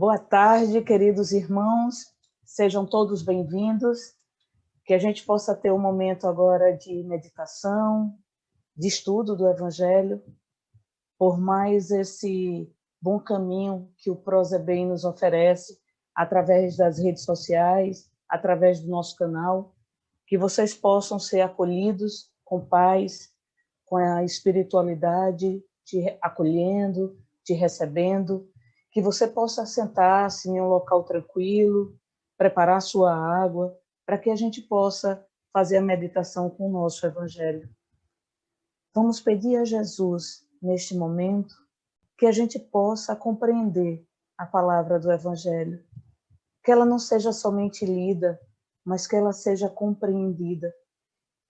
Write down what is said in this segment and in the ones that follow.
Boa tarde, queridos irmãos, sejam todos bem-vindos, que a gente possa ter um momento agora de meditação, de estudo do Evangelho, por mais esse bom caminho que o Prozebem nos oferece, através das redes sociais, através do nosso canal, que vocês possam ser acolhidos com paz, com a espiritualidade, te acolhendo, te recebendo, que você possa sentar-se em um local tranquilo, preparar sua água, para que a gente possa fazer a meditação com o nosso Evangelho. Vamos pedir a Jesus, neste momento, que a gente possa compreender a palavra do Evangelho, que ela não seja somente lida, mas que ela seja compreendida,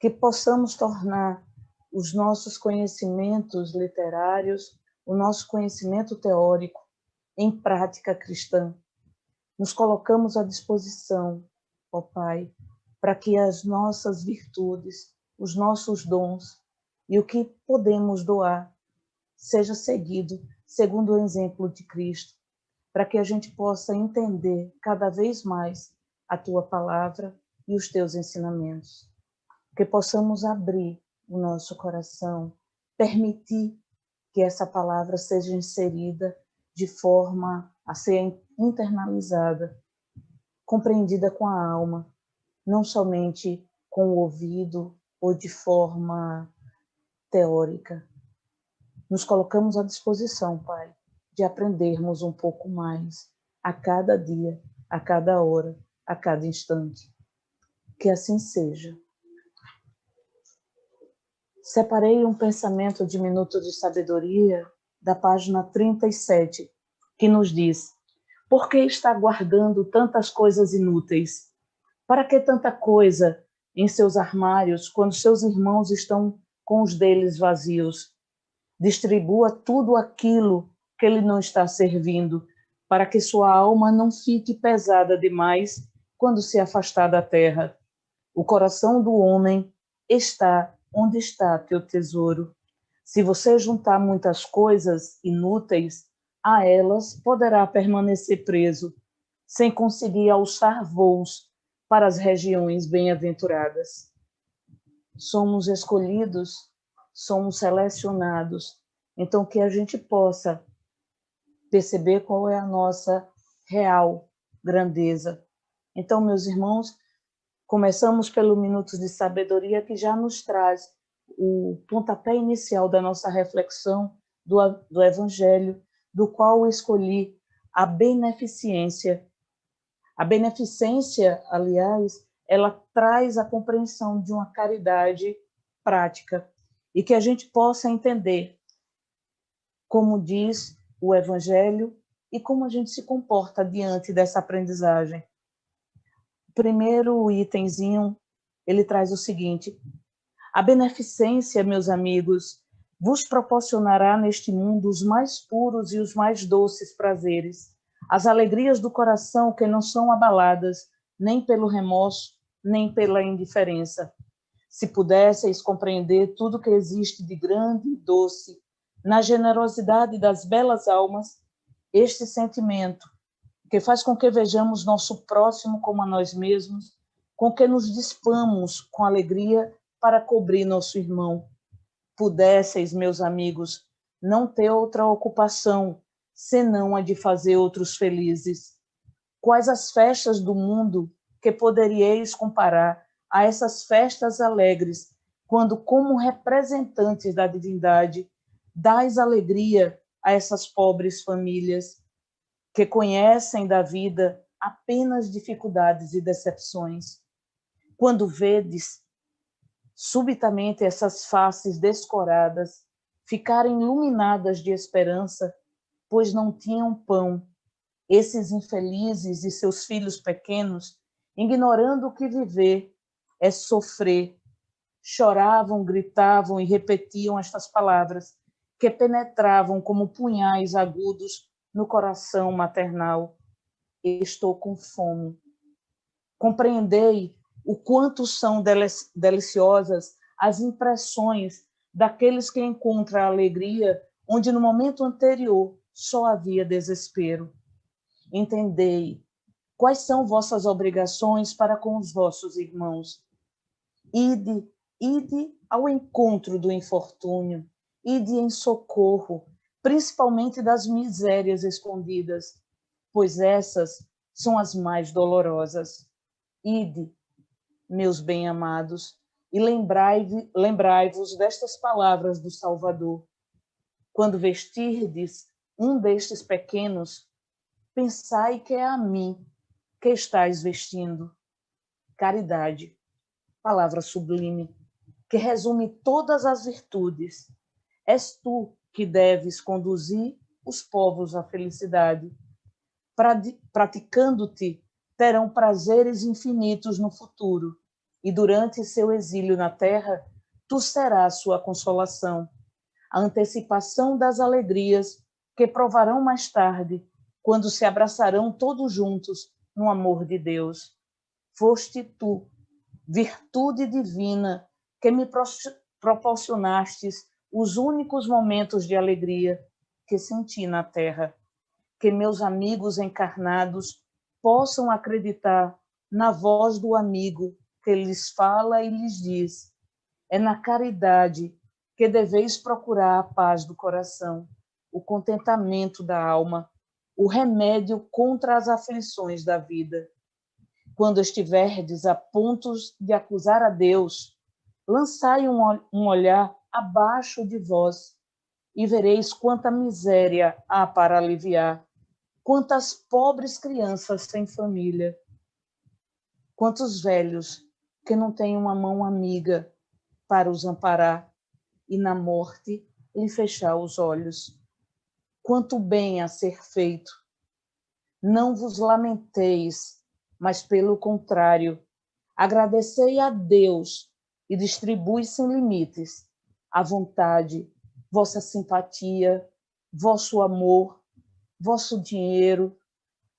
que possamos tornar os nossos conhecimentos literários, o nosso conhecimento teórico, em prática cristã. Nos colocamos à disposição, ó Pai, para que as nossas virtudes, os nossos dons e o que podemos doar seja seguido segundo o exemplo de Cristo, para que a gente possa entender cada vez mais a Tua palavra e os Teus ensinamentos. Que possamos abrir o nosso coração, permitir que essa palavra seja inserida de forma a ser internalizada, compreendida com a alma, não somente com o ouvido ou de forma teórica. Nos colocamos à disposição, Pai, de aprendermos um pouco mais a cada dia, a cada hora, a cada instante. Que assim seja. Separei um pensamento de Minuto de Sabedoria da página 37, que nos diz: por que está guardando tantas coisas inúteis? Para que tanta coisa em seus armários, quando seus irmãos estão com os deles vazios? Distribua tudo aquilo que ele não está servindo, para que sua alma não fique pesada demais quando se afastar da terra. O coração do homem está onde está teu tesouro. Se você juntar muitas coisas inúteis, a elas poderá permanecer preso, sem conseguir alçar voos para as regiões bem-aventuradas. Somos escolhidos, somos selecionados, então que a gente possa perceber qual é a nossa real grandeza. Então, meus irmãos, começamos pelo Minutos de Sabedoria, que já nos traz o pontapé inicial da nossa reflexão do Evangelho, do qual escolhi a beneficência. A beneficência, aliás, ela traz a compreensão de uma caridade prática e que a gente possa entender como diz o Evangelho e como a gente se comporta diante dessa aprendizagem. O primeiro itemzinho, ele traz o seguinte: a beneficência, meus amigos, vos proporcionará neste mundo os mais puros e os mais doces prazeres, as alegrias do coração que não são abaladas nem pelo remorso, nem pela indiferença. Se pudesseis compreender tudo que existe de grande e doce na generosidade das belas almas, este sentimento, que faz com que vejamos nosso próximo como a nós mesmos, com que nos dispamos com alegria para cobrir nosso irmão. Pudesseis, meus amigos, não ter outra ocupação, senão a de fazer outros felizes. Quais as festas do mundo que poderíeis comparar a essas festas alegres, quando, como representantes da divindade, dais alegria a essas pobres famílias que conhecem da vida apenas dificuldades e decepções? Quando vedes subitamente essas faces descoradas ficarem iluminadas de esperança, pois não tinham pão, esses infelizes e seus filhos pequenos, ignorando que viver é sofrer, choravam, gritavam e repetiam estas palavras que penetravam como punhais agudos no coração maternal: estou com fome. Compreendei o quanto são deliciosas as impressões daqueles que encontram a alegria onde no momento anterior só havia desespero. Entendei quais são vossas obrigações para com os vossos irmãos. Ide ao encontro do infortúnio, ide em socorro, principalmente das misérias escondidas, pois essas são as mais dolorosas. Ide, meus bem-amados, e lembrai-vos destas palavras do Salvador. Quando vestirdes um destes pequenos, pensai que é a mim que estáis vestindo. Caridade, palavra sublime, que resume todas as virtudes. És tu que deves conduzir os povos à felicidade. Praticando-te, terão prazeres infinitos no futuro, e durante seu exílio na terra, tu serás sua consolação, a antecipação das alegrias que provarão mais tarde, quando se abraçarão todos juntos no amor de Deus. Foste tu, virtude divina, que me proporcionastes os únicos momentos de alegria que senti na terra. Que meus amigos encarnados possam acreditar na voz do amigo que lhes fala e lhes diz: é na caridade que deveis procurar a paz do coração, o contentamento da alma, o remédio contra as aflições da vida. Quando estiverdes a ponto de acusar a Deus, lançai um olhar abaixo de vós e vereis quanta miséria há para aliviar, quantas pobres crianças sem família, quantos velhos que não têm uma mão amiga para os amparar e na morte lhe fechar os olhos. Quanto bem a ser feito! Não vos lamenteis, mas pelo contrário, agradecei a Deus e distribui sem limites a vontade, vossa simpatia, vosso amor, vosso dinheiro,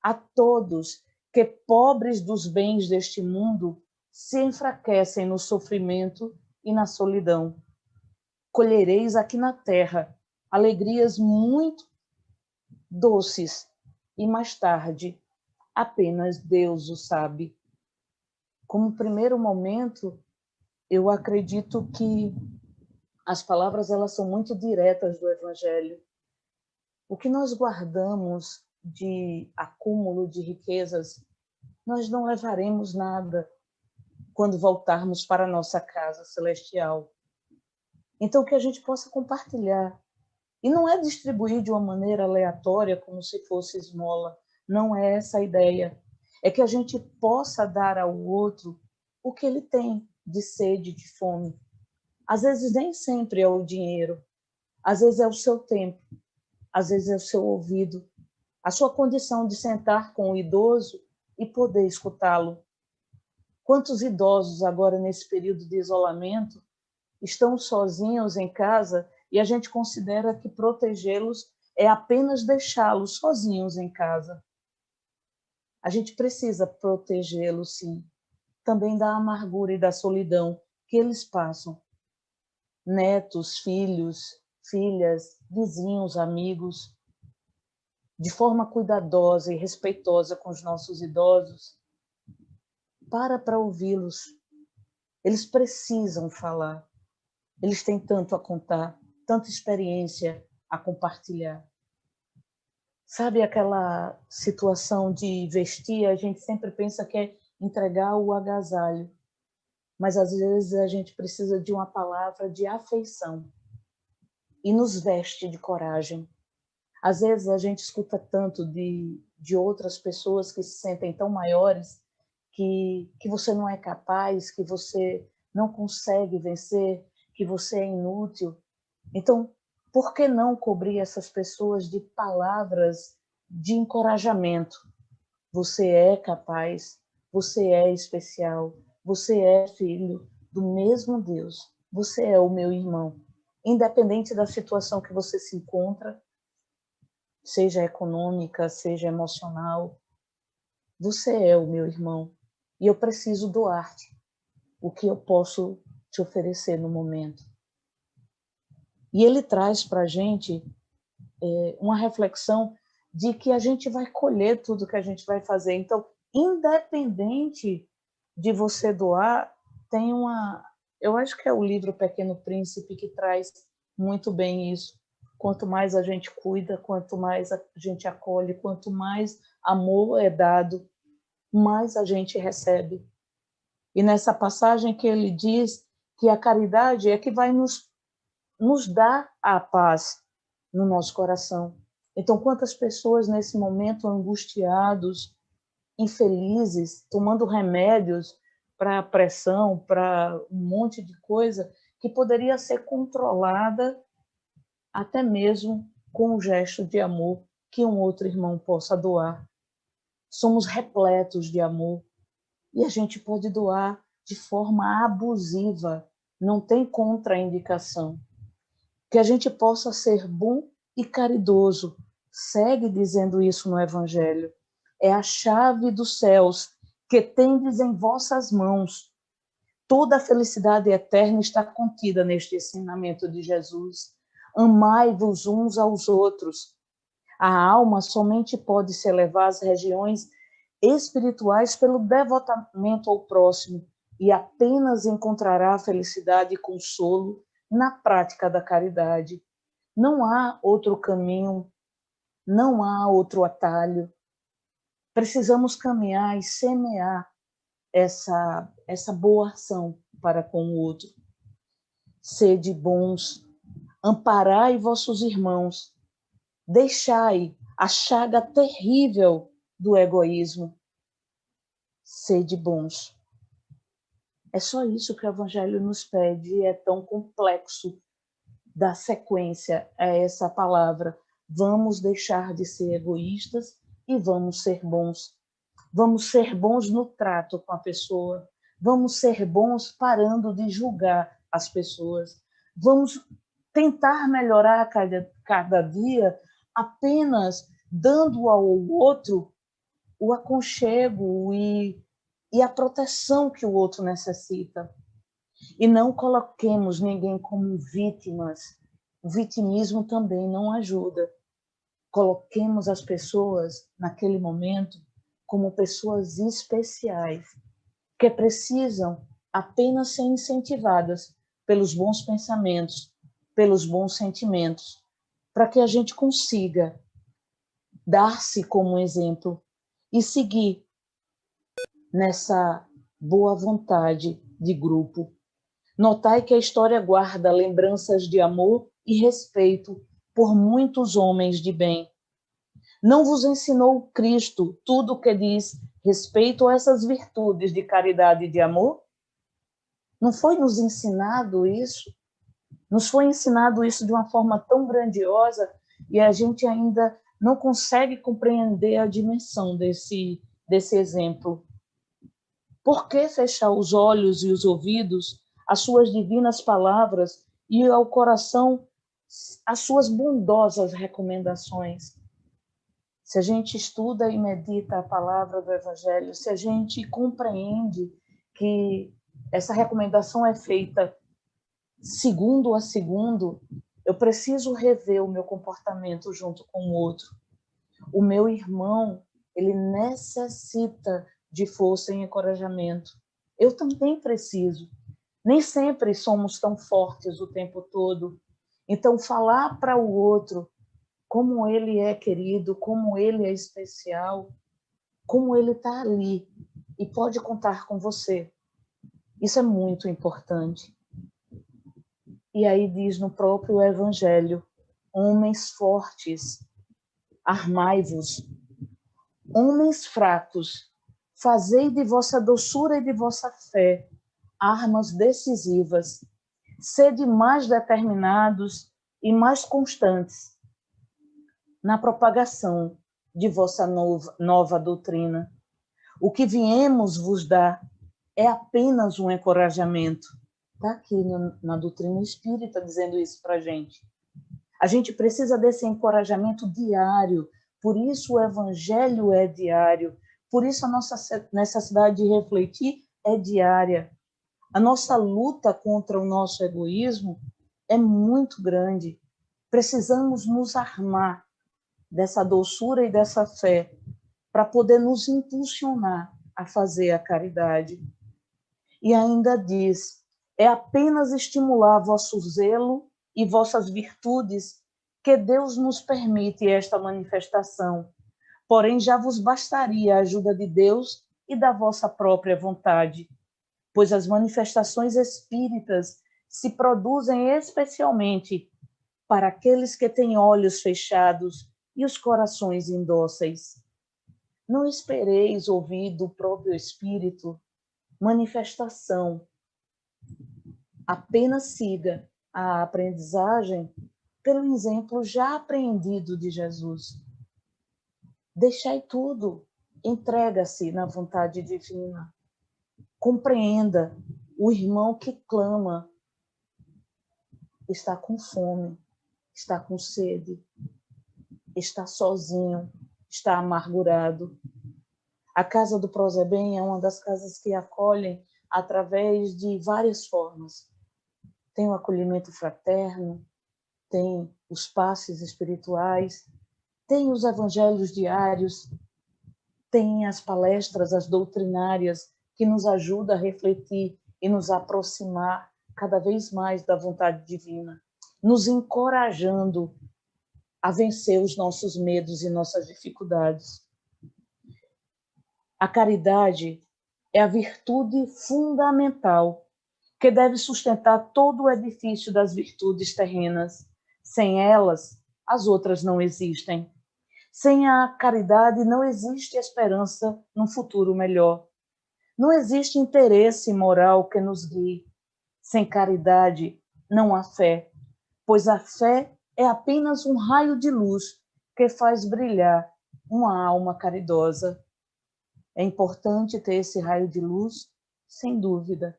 a todos que, pobres dos bens deste mundo, se enfraquecem no sofrimento e na solidão. Colhereis aqui na terra alegrias muito doces e mais tarde apenas Deus o sabe. Como primeiro momento, eu acredito que as palavras elas são muito diretas do Evangelho. O que nós guardamos de acúmulo de riquezas, nós não levaremos nada quando voltarmos para a nossa casa celestial. Então, que a gente possa compartilhar. E não é distribuir de uma maneira aleatória, como se fosse esmola. Não é essa a ideia. É que a gente possa dar ao outro o que ele tem de sede, de fome. Às vezes nem sempre é o dinheiro. Às vezes é o seu tempo. Às vezes é o seu ouvido. A sua condição de sentar com o idoso e poder escutá-lo. Quantos idosos agora, nesse período de isolamento, estão sozinhos em casa e a gente considera que protegê-los é apenas deixá-los sozinhos em casa. A gente precisa protegê-los, sim, também da amargura e da solidão que eles passam. Netos, filhos, filhas, vizinhos, amigos, de forma cuidadosa e respeitosa com os nossos idosos, para ouvi-los. Eles precisam falar. Eles têm tanto a contar, tanta experiência a compartilhar. Sabe aquela situação de vestir? A gente sempre pensa que é entregar o agasalho, mas às vezes a gente precisa de uma palavra de afeição e nos veste de coragem. Às vezes a gente escuta tanto de outras pessoas que se sentem tão maiores que você não é capaz, que você não consegue vencer, que você é inútil. Então, por que não cobrir essas pessoas de palavras de encorajamento? Você é capaz, você é especial, você é filho do mesmo Deus, você é o meu irmão. Independente da situação que você se encontra, seja econômica, seja emocional, você é o meu irmão e eu preciso doar-te o que eu posso te oferecer no momento. E ele traz para a gente uma reflexão de que a gente vai colher tudo que a gente vai fazer. Então, independente de você doar, tem uma... Eu acho que é o livro Pequeno Príncipe que traz muito bem isso. Quanto mais a gente cuida, quanto mais a gente acolhe, quanto mais amor é dado, mais a gente recebe. E nessa passagem que ele diz que a caridade é que vai nos dar a paz no nosso coração. Então, quantas pessoas nesse momento angustiados, infelizes, tomando remédios para pressão, para um monte de coisa que poderia ser controlada até mesmo com um gesto de amor que um outro irmão possa doar. Somos repletos de amor e a gente pode doar de forma abusiva, não tem contraindicação. Que a gente possa ser bom e caridoso. Segue dizendo isso no Evangelho. É a chave dos céus que tendes em vossas mãos. Toda a felicidade eterna está contida neste ensinamento de Jesus. Amai-vos uns aos outros. A alma somente pode se elevar às regiões espirituais pelo devotamento ao próximo e apenas encontrará felicidade e consolo na prática da caridade. Não há outro caminho, não há outro atalho. Precisamos caminhar e semear essa boa ação para com o outro. Sede bons, amparai vossos irmãos, deixai a chaga terrível do egoísmo. Sede bons. É só isso que o Evangelho nos pede, é tão complexo dar sequência a essa palavra. Vamos deixar de ser egoístas e vamos ser bons. Vamos ser bons no trato com a pessoa. Vamos ser bons parando de julgar as pessoas. Vamos tentar melhorar cada dia apenas dando ao outro o aconchego e a proteção que o outro necessita. E não coloquemos ninguém como vítimas. O vitimismo também não ajuda. Coloquemos as pessoas, naquele momento, como pessoas especiais, que precisam apenas ser incentivadas pelos bons pensamentos, pelos bons sentimentos, para que a gente consiga dar-se como exemplo e seguir nessa boa vontade de grupo. Notai que a história guarda lembranças de amor e respeito por muitos homens de bem. Não vos ensinou Cristo tudo o que diz respeito a essas virtudes de caridade e de amor? Não foi nos ensinado isso? Nos foi ensinado isso de uma forma tão grandiosa e a gente ainda não consegue compreender a dimensão desse exemplo. Por que fechar os olhos e os ouvidos às suas divinas palavras e ao coração às suas bondosas recomendações? Se a gente estuda e medita a palavra do Evangelho, se a gente compreende que essa recomendação é feita segundo a segundo, eu preciso rever o meu comportamento junto com o outro. O meu irmão, ele necessita de força e encorajamento. Eu também preciso. Nem sempre somos tão fortes o tempo todo. Então, falar para o outro como ele é querido, como ele é especial, como ele está ali e pode contar com você. Isso é muito importante. E aí diz no próprio Evangelho, homens fortes, armai-vos. Homens fracos, fazei de vossa doçura e de vossa fé armas decisivas. Sede mais determinados e mais constantes na propagação de vossa nova doutrina. O que viemos vos dar é apenas um encorajamento. Está aqui na doutrina espírita dizendo isso para a gente. A gente precisa desse encorajamento diário, por isso o Evangelho é diário, por isso a nossa necessidade de refletir é diária. A nossa luta contra o nosso egoísmo é muito grande. Precisamos nos armar dessa doçura e dessa fé, para poder nos impulsionar a fazer a caridade. E ainda diz, é apenas estimular vosso zelo e vossas virtudes que Deus nos permite esta manifestação. Porém, já vos bastaria a ajuda de Deus e da vossa própria vontade, pois as manifestações espíritas se produzem especialmente para aqueles que têm olhos fechados e os corações indóceis. Não espereis ouvir do próprio Espírito manifestação. Apenas siga a aprendizagem pelo exemplo já aprendido de Jesus. Deixai tudo, entrega-se na vontade divina. Compreenda o irmão que clama, está com fome, está com sede, está sozinho, está amargurado. A Casa do Prozebem é uma das casas que acolhem através de várias formas. Tem o acolhimento fraterno, tem os passes espirituais, tem os evangelhos diários, tem as palestras, as doutrinárias, que nos ajudam a refletir e nos aproximar cada vez mais da vontade divina, nos encorajando a vencer os nossos medos e nossas dificuldades. A caridade é a virtude fundamental que deve sustentar todo o edifício das virtudes terrenas. Sem elas, as outras não existem. Sem a caridade não existe esperança num futuro melhor. Não existe interesse moral que nos guie. Sem caridade não há fé, pois a fé é apenas um raio de luz que faz brilhar uma alma caridosa. É importante ter esse raio de luz, sem dúvida,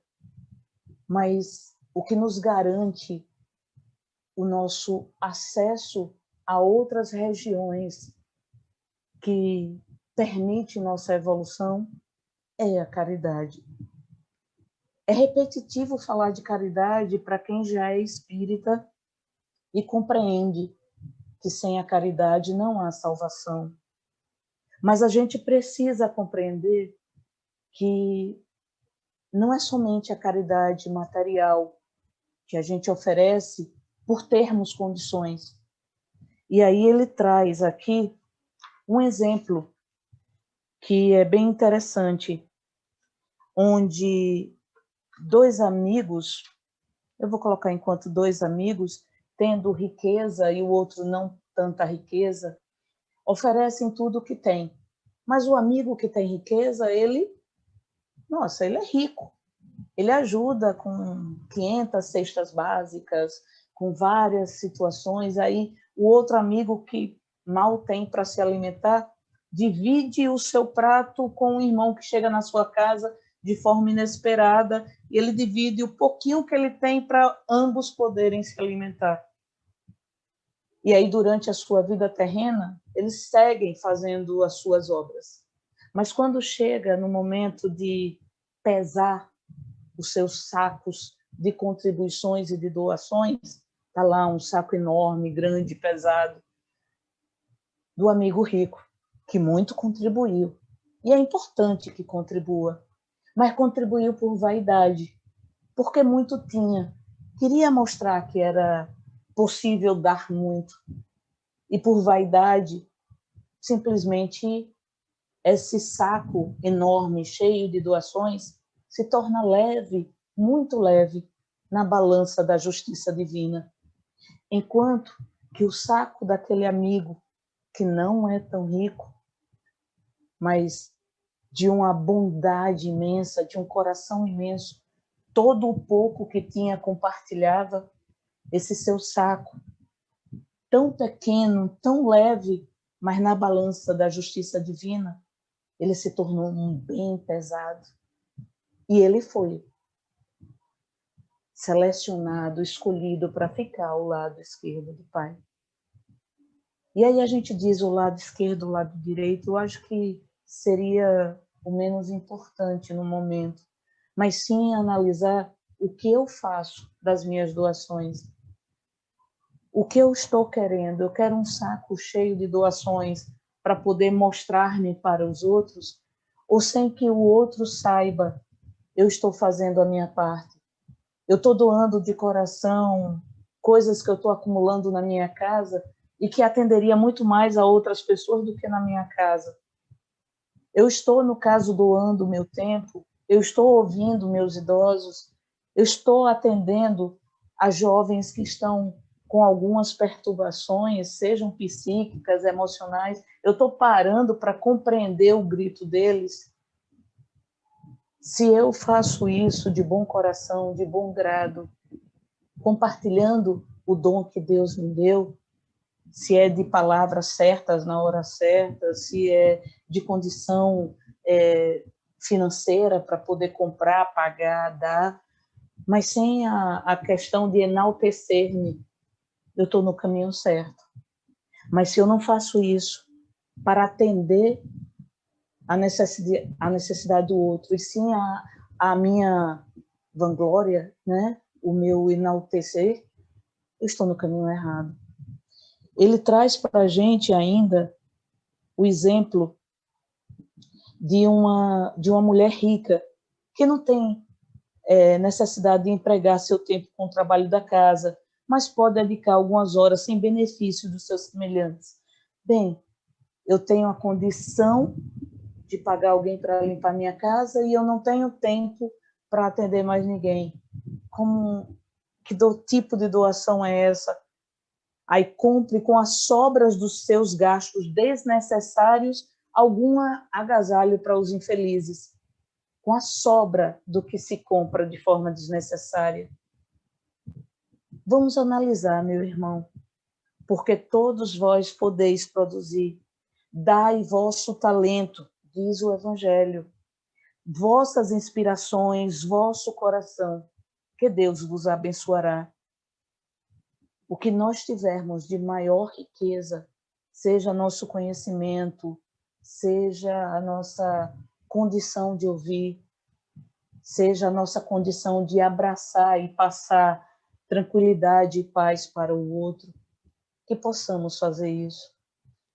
mas o que nos garante o nosso acesso a outras regiões que permite nossa evolução é a caridade. É repetitivo falar de caridade para quem já é espírita e compreende que sem a caridade não há salvação. Mas a gente precisa compreender que não é somente a caridade material que a gente oferece por termos condições. E aí ele traz aqui um exemplo que é bem interessante, onde dois amigos, eu vou colocar enquanto dois amigos, tendo riqueza e o outro não tanta riqueza, oferecem tudo o que tem. Mas o amigo que tem riqueza, ele é rico. Ele ajuda com 500 cestas básicas, com várias situações. Aí o outro amigo que mal tem para se alimentar, divide o seu prato com o irmão que chega na sua casa de forma inesperada, e ele divide o pouquinho que ele tem para ambos poderem se alimentar. E aí, durante a sua vida terrena, eles seguem fazendo as suas obras. Mas quando chega no momento de pesar os seus sacos de contribuições e de doações, está lá um saco enorme, grande, pesado, do amigo rico, que muito contribuiu. E é importante que contribua, mas contribuiu por vaidade, porque muito tinha. Queria mostrar que era possível dar muito. E por vaidade, simplesmente esse saco enorme, cheio de doações, se torna leve, muito leve, na balança da justiça divina. Enquanto que o saco daquele amigo, que não é tão rico, mas de uma bondade imensa, de um coração imenso, todo o pouco que tinha compartilhava, esse seu saco, tão pequeno, tão leve, mas na balança da justiça divina, ele se tornou um bem pesado. E ele foi selecionado, escolhido para ficar ao lado esquerdo do Pai. E aí a gente diz o lado esquerdo, o lado direito, eu acho que seria o menos importante no momento, mas sim analisar o que eu faço das minhas doações. O que eu estou querendo? Eu quero um saco cheio de doações para poder mostrar-me para os outros, ou sem que o outro saiba, eu estou fazendo a minha parte. Eu estou doando de coração coisas que eu estou acumulando na minha casa e que atenderia muito mais a outras pessoas do que na minha casa. Eu estou, no caso, doando o meu tempo, eu estou ouvindo meus idosos, eu estou atendendo a jovens que estão com algumas perturbações, sejam psíquicas, emocionais. Eu estou parando para compreender o grito deles. Se eu faço isso de bom coração, de bom grado, compartilhando o dom que Deus me deu, se é de palavras certas na hora certa, se é de condição financeira para poder comprar, pagar, dar, mas sem a questão de enaltecer-me, eu estou no caminho certo. Mas se eu não faço isso para atender a necessidade do outro, e sim a minha vanglória, né? O meu enaltecer, eu estou no caminho errado. Ele traz para a gente ainda o exemplo de uma mulher rica que não tem necessidade de empregar seu tempo com o trabalho da casa, mas pode dedicar algumas horas sem benefício dos seus semelhantes. Bem, eu tenho a condição de pagar alguém para limpar minha casa e eu não tenho tempo para atender mais ninguém. Que tipo de doação é essa? Aí compre com as sobras dos seus gastos desnecessários algum agasalho para os infelizes, com a sobra do que se compra de forma desnecessária. Vamos analisar, meu irmão, porque todos vós podeis produzir. Dai vosso talento, diz o Evangelho, vossas inspirações, vosso coração, que Deus vos abençoará. O que nós tivermos de maior riqueza, seja nosso conhecimento, seja a nossa condição de ouvir, seja a nossa condição de abraçar e passar tranquilidade e paz para o outro, que possamos fazer isso,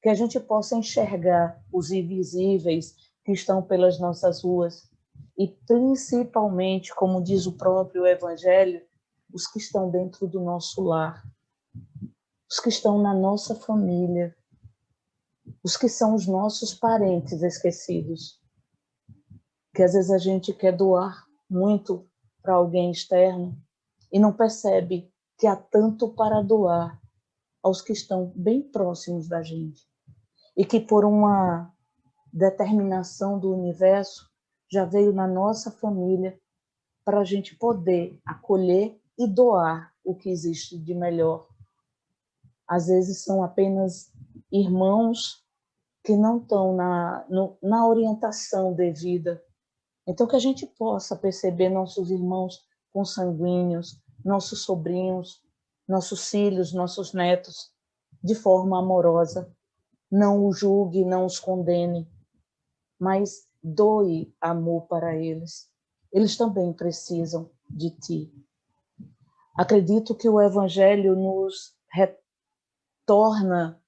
que a gente possa enxergar os invisíveis que estão pelas nossas ruas e, principalmente, como diz o próprio Evangelho, os que estão dentro do nosso lar, os que estão na nossa família, os que são os nossos parentes esquecidos, que às vezes a gente quer doar muito para alguém externo e não percebe que há tanto para doar aos que estão bem próximos da gente e que por uma determinação do universo já veio na nossa família para a gente poder acolher e doar o que existe de melhor. Às vezes são apenas irmãos que não estão na orientação devida. Então, que a gente possa perceber nossos irmãos consanguíneos, nossos sobrinhos, nossos filhos, nossos netos, de forma amorosa. Não os julgue, não os condene, mas doe amor para eles. Eles também precisam de ti. Acredito que o Evangelho nos retorna.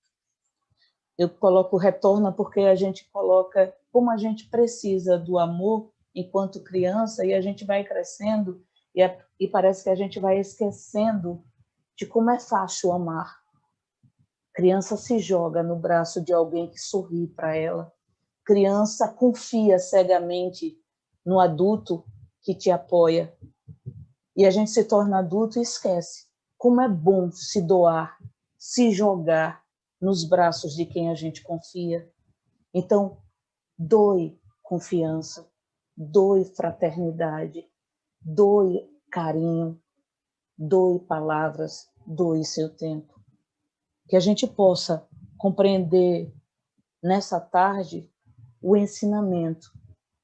Eu coloco retorna porque a gente coloca como a gente precisa do amor enquanto criança e a gente vai crescendo e parece que a gente vai esquecendo de como é fácil amar. Criança se joga no braço de alguém que sorri para ela. Criança confia cegamente no adulto que te apoia. E a gente se torna adulto e esquece como é bom se doar, se jogar nos braços de quem a gente confia. Então, doe confiança, doe fraternidade, doe carinho, doe palavras, doe seu tempo. Que a gente possa compreender nessa tarde o ensinamento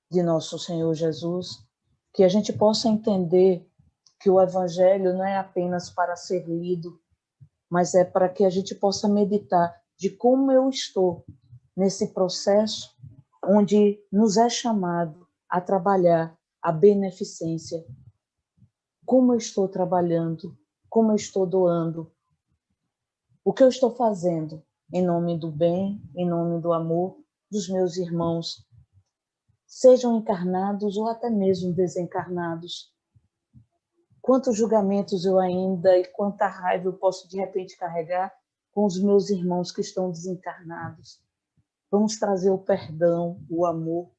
de nosso Senhor Jesus, que a gente possa entender que o Evangelho não é apenas para ser lido, mas é para que a gente possa meditar de como eu estou nesse processo onde nos é chamado a trabalhar a beneficência. Como eu estou trabalhando, como eu estou doando, O que eu estou fazendo em nome do bem, em nome do amor dos meus irmãos, sejam encarnados ou até mesmo desencarnados. Quantos julgamentos eu ainda e quanta raiva eu posso de repente carregar com os meus irmãos que estão desencarnados. Vamos trazer o perdão, o amor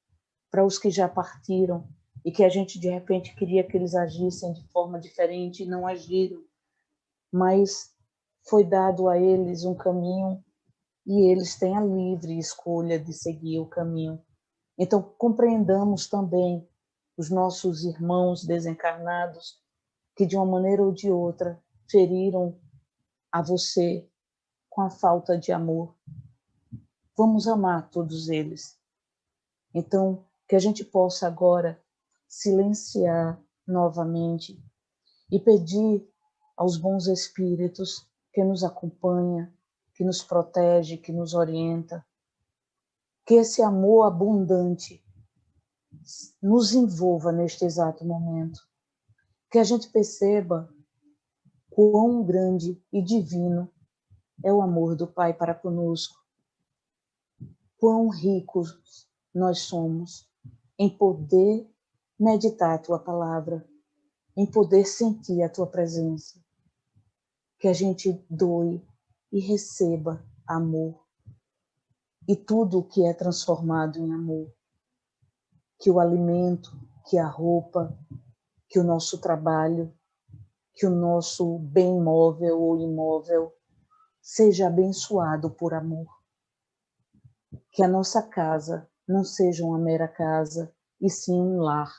para os que já partiram e que a gente de repente queria que eles agissem de forma diferente e não agiram, mas foi dado a eles um caminho e eles têm a livre escolha de seguir o caminho. Então compreendamos também os nossos irmãos desencarnados que de uma maneira ou de outra feriram a você com a falta de amor. Vamos amar todos eles. Então, que a gente possa agora silenciar novamente e pedir aos bons espíritos que nos acompanha, que nos protege, que nos orienta, que esse amor abundante nos envolva neste exato momento, que a gente perceba quão grande e divino é o amor do Pai para conosco, quão ricos nós somos em poder meditar a Tua palavra, em poder sentir a Tua presença, que a gente doe e receba amor e tudo o que é transformado em amor, que o alimento, que a roupa, que o nosso trabalho, que o nosso bem móvel ou imóvel seja abençoado por amor, que a nossa casa não seja uma mera casa, e sim um lar,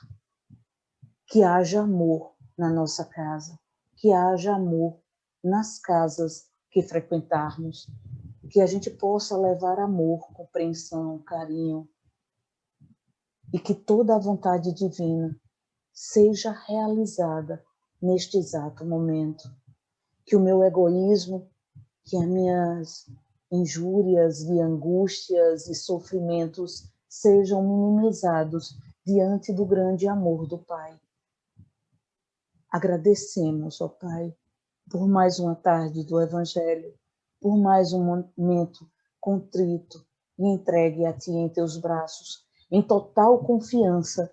que haja amor na nossa casa, que haja amor nas casas que frequentarmos, que a gente possa levar amor, compreensão, carinho, e que toda a vontade divina seja realizada neste exato momento. Que o meu egoísmo, que as minhas injúrias e angústias e sofrimentos sejam minimizados diante do grande amor do Pai. Agradecemos, ó Pai, por mais uma tarde do Evangelho, por mais um momento contrito e entregue a Ti em Teus braços. Em total confiança,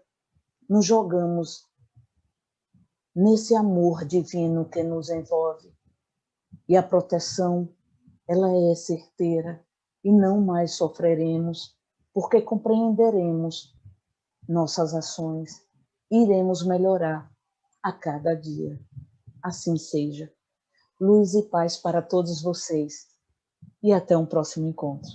nos jogamos nesse amor divino que nos envolve. E a proteção, ela é certeira e não mais sofreremos, porque compreenderemos nossas ações, iremos melhorar a cada dia. Assim seja. Luz e paz para todos vocês. E até um próximo encontro.